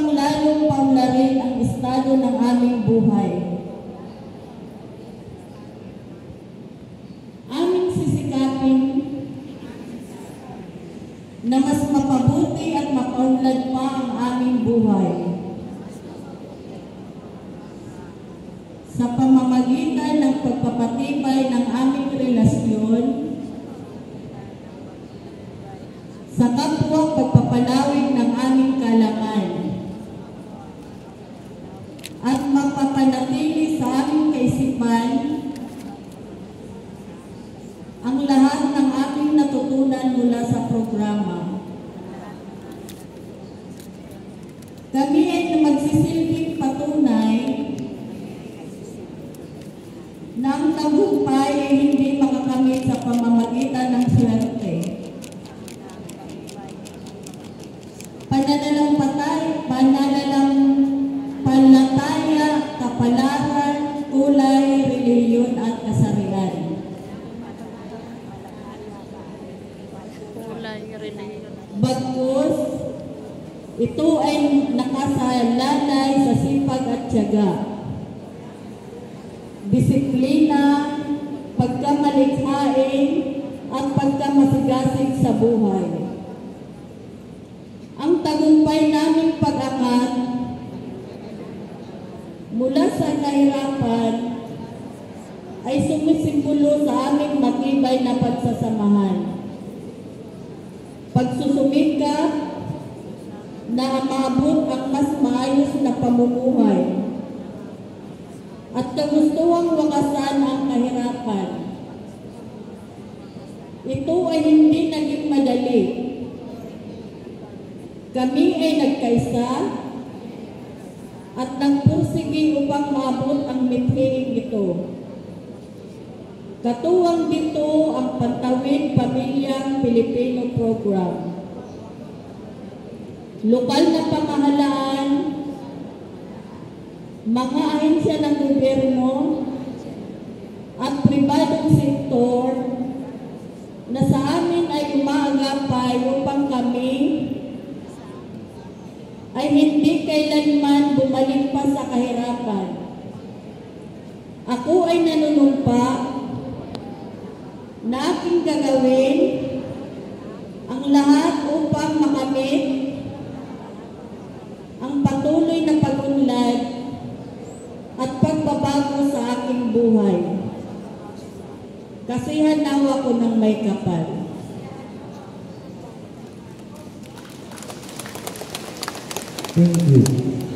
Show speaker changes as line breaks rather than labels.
upang lalong paunlarin ang estado ng aming buhay. Aming sisikapin na mas mapabuti at mapaunlad pa ang aming buhay sa pamamagitan ng pagpapatibay ng aming relasyon sa kapwa, pagpapalawig ng aming kaalaman at mapapanatili sa aming kaisipan ang lahat ng aming natutunan mula sa programa. Kami ay magsisilbing patunay na ang tagumpay ay hindi makakamit sa pamamagitan ng swerte, pananalampataya, kapalaran, kulay, relihiyon at kasarian. Bagkus, ito ay nakasalalay sa sipag at tiyaga, disiplina, pagkamalikhain, at pagkamasigasig sa buhay. Ang tagumpay naming pag-angat mula sa kahirapan ay sumisimbolo sa aming matibay na pagsasamahan. Pagsusumikap na maabot ang mas maayos na pamumuhay at kagustuhang wakasan ang kahirapan. Ito ay hindi naging madali. Kami ay nagkaisa at nagpursige upang maabot ang mithiing ito. Katuwang dito ang Pantawid Pamilyang Pilipino Program. Lokal na pamahalaan, mga ahensya ng gobyerno at pribadong sektor na sa amin ay umaagapay upang kami ay hindi kailanman bumalik pa sa kahirapan. Ako ay nanunumpa na aking gagawin ang lahat upang makamit ang patuloy na pag-unlad at pagbabago sa aking buhay. Kasihan nawa ko ng may kapal.
Thank you.